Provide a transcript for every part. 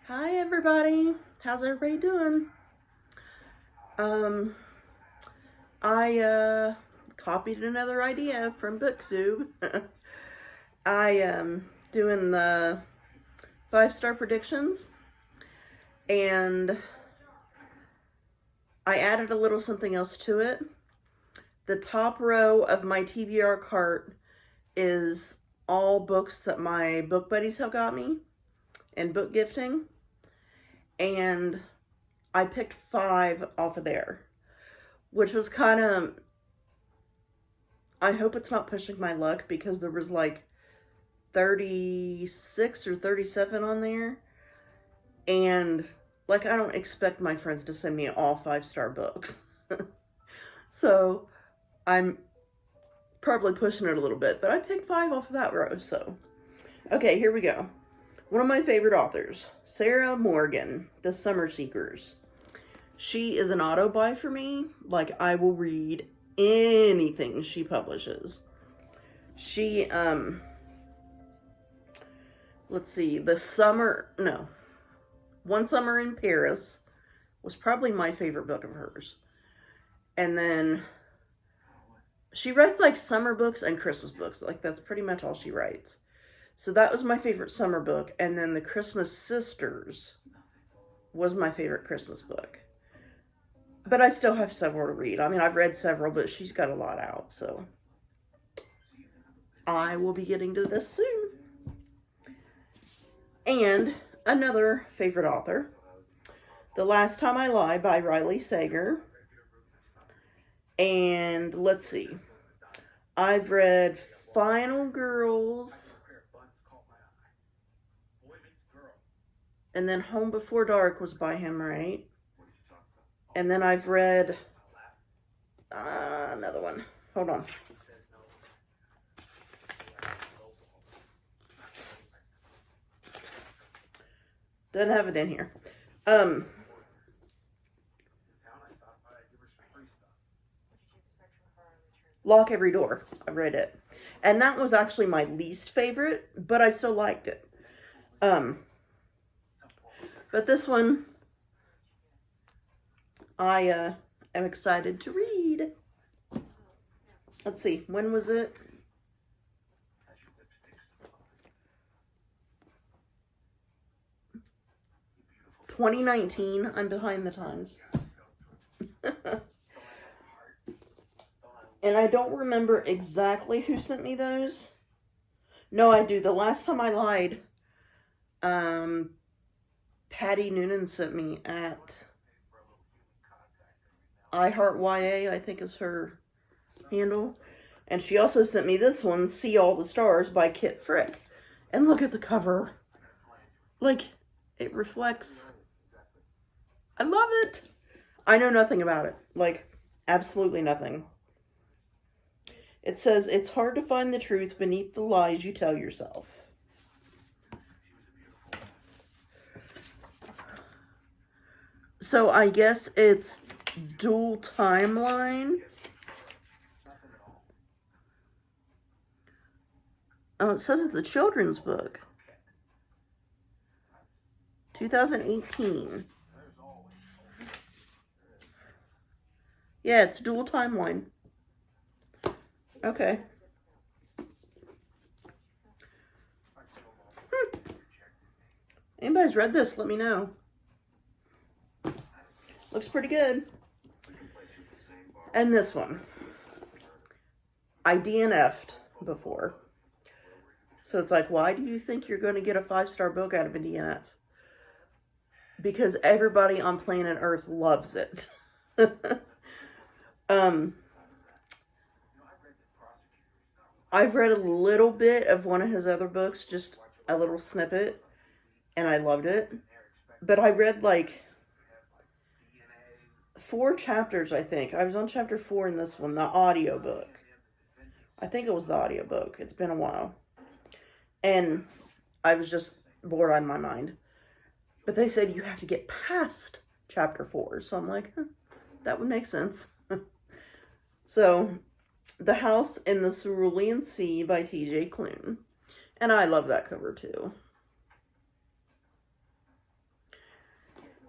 Hi everybody, how's everybody doing? I copied another idea from BookTube. I am doing the 5-star predictions, and I added a little something else to it. The top row of my TBR cart is all books that my book buddies have got me and book gifting, and I picked 5 off of there, which was kind of, I hope it's not pushing my luck, because there was like 36 or 37 on there, and like I don't expect my friends to send me all 5-star books. So I'm probably pushing it a little bit, but I picked 5 off of that row. So okay, here we go. One of my favorite authors, Sarah Morgan, The Summer Seekers. She is an auto buy for me. Like, I will read anything she publishes. She let's see, One Summer in Paris was probably my favorite book of hers. And then she writes like summer books and Christmas books. Like, that's pretty much all she writes. So that was my favorite summer book. And then The Christmas Sisters was my favorite Christmas book. But I still have several to read. I mean, I've read several, but she's got a lot out. So I will be getting to this soon. And another favorite author, The Last Time I Lie by Riley Sager. And let's see, I've read Final Girls, and then Home Before Dark was by him, right? And then I've read another one. Hold on. Doesn't have it in here. Lock Every Door. I read it. And that was actually my least favorite, but I still liked it. But this one, I am excited to read. Let's see, when was it? "2019. I'm behind the times. And I don't remember exactly who sent me those. No, I do. The Last Time I Lied, Patty Noonan sent me at iHeartYA, I think is her handle. And she also sent me this one, See All the Stars by Kit Frick. And look at the cover. Like, it reflects. I love it. I know nothing about it. Like, absolutely nothing. It says, it's hard to find the truth beneath the lies you tell yourself. So I guess it's dual timeline. Oh, it says it's a children's book. 2018. Yeah, it's dual timeline. Okay. Anybody's read this, let me know. Looks pretty good. And this one, I DNF'd before. So it's like, why do you think you're going to get a 5-star book out of a DNF? Because everybody on planet Earth loves it. I've read a little bit of one of his other books, just a little snippet, and I loved it. But I read like 4 chapters, I think. I was on chapter 4 in this one, the audiobook. I think it was the audiobook. It's been a while. And I was just bored out of my mind. But they said you have to get past chapter 4. So I'm like, that would make sense. So, The House in the Cerulean Sea by T.J. Klune. And I love that cover too.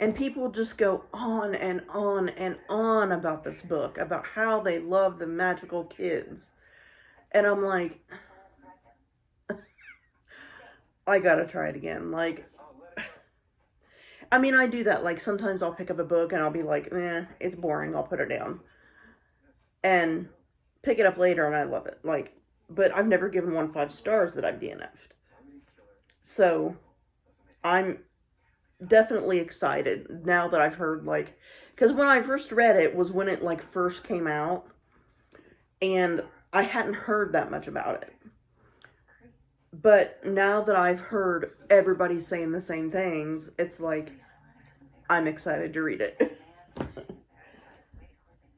And people just go on and on and on about this book, about how they love the magical kids. And I'm like, I gotta try it again. Like, I mean, I do that. Like, sometimes I'll pick up a book and I'll be like, it's boring. I'll put it down. And pick it up later and I love it. Like, but I've never given one 5 stars that I've DNF'd. So, I'm definitely excited now that I've heard, like, because when I first read it was when it, like, first came out. And I hadn't heard that much about it. But now that I've heard everybody saying the same things, it's like, I'm excited to read it.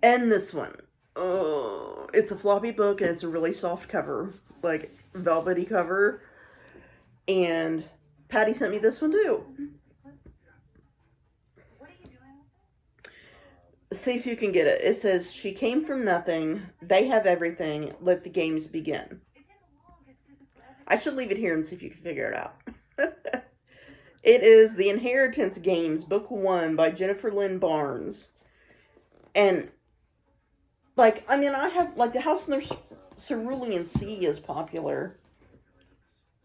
And this one. Oh, it's a floppy book and it's a really soft cover. Like, velvety cover. And Patty sent me this one too. See if you can get it. It says, she came from nothing. They have everything. Let the games begin. I should leave it here and see if you can figure it out. It is The Inheritance Games, Book 1 by Jennifer Lynn Barnes. And, like, I mean, I have, like, The House in the Cerulean Sea is popular.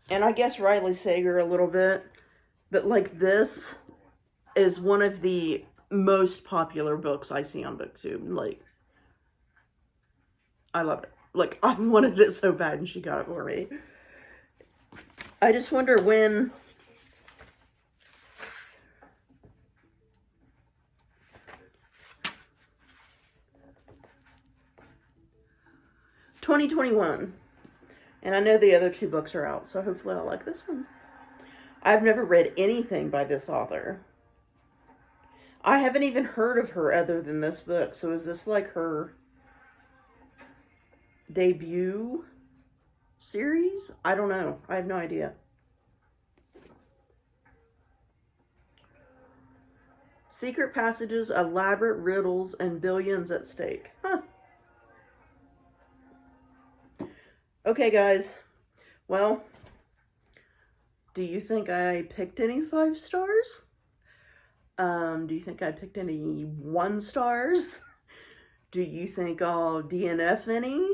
And I guess Riley Sager a little bit. But, like, this is one of the most popular books I see on BookTube. Like, I love it. Like, I wanted it so bad and she got it for me. I just wonder when... ...2021. And I know the other 2 books are out, so hopefully I'll like this one. I've never read anything by this author. I haven't even heard of her other than this book. So is this like her debut series? I don't know. I have no idea. Secret passages, elaborate riddles, and billions at stake. Huh. Okay, guys. Well, do you think I picked any 5 stars? Do you think I picked any 1 stars? Do you think I'll DNF any?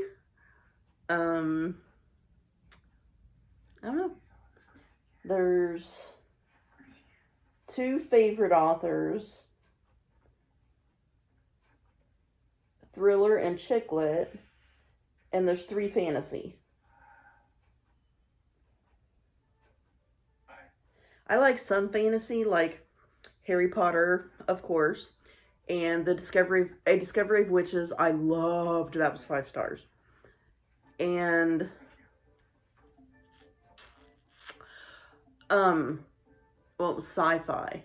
I don't know. There's 2 favorite authors, thriller and chick lit, and there's 3 fantasy. I like some fantasy, like Harry Potter, of course, and A Discovery of Witches. I loved. That was 5 stars. And well, it was sci-fi.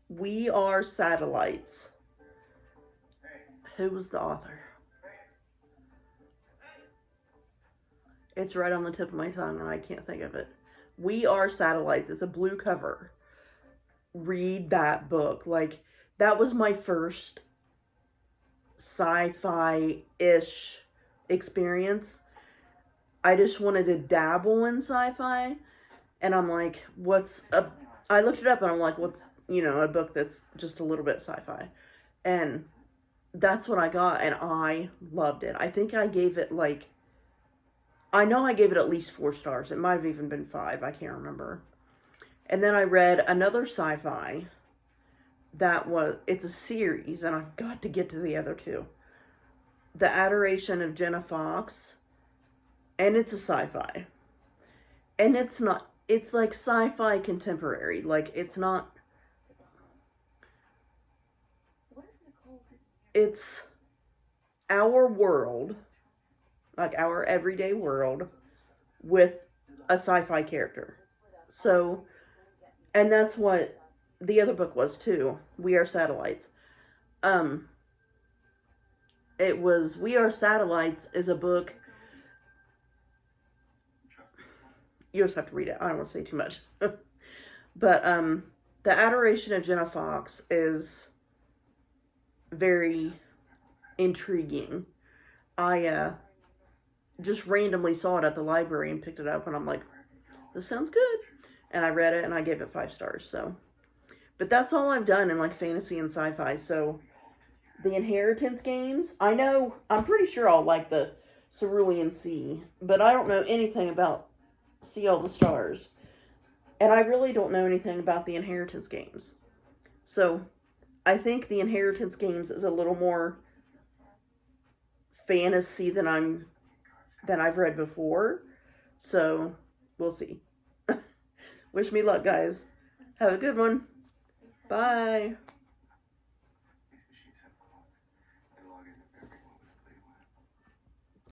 We Are Satellites. Who was the author? It's right on the tip of my tongue and I can't think of it. We Are Satellites. It's a blue cover. Read that book. Like, that was my first sci-fi-ish experience. I just wanted to dabble in sci-fi. And I'm like, I looked it up and I'm like, what's, a book that's just a little bit sci-fi. And that's what I got. And I loved it. I think I gave it I know I gave it at least 4 stars. It might have even been 5. I can't remember. And then I read another sci-fi it's a series, and I've got to get to the other 2. The Adoration of Jenna Fox, and it's a sci-fi. And it's like sci-fi contemporary. Like, it's not, it's our world, like our everyday world, with a sci-fi character. So, and that's what the other book was too. We Are Satellites. It was We Are Satellites is a book. You just have to read it. I don't want to say too much. But The Adoration of Jenna Fox is very intriguing. I just randomly saw it at the library and picked it up, and I'm like, this sounds good. And I read it and I gave it 5 stars. So, but that's all I've done in like fantasy and sci-fi. So the Inheritance games, I'm pretty sure I'll like the Cerulean Sea, but I don't know anything about See All the Stars. And I really don't know anything about the Inheritance games. So I think the Inheritance games is a little more fantasy than I've read before. So we'll see. Wish me luck, guys. Have a good one. Bye.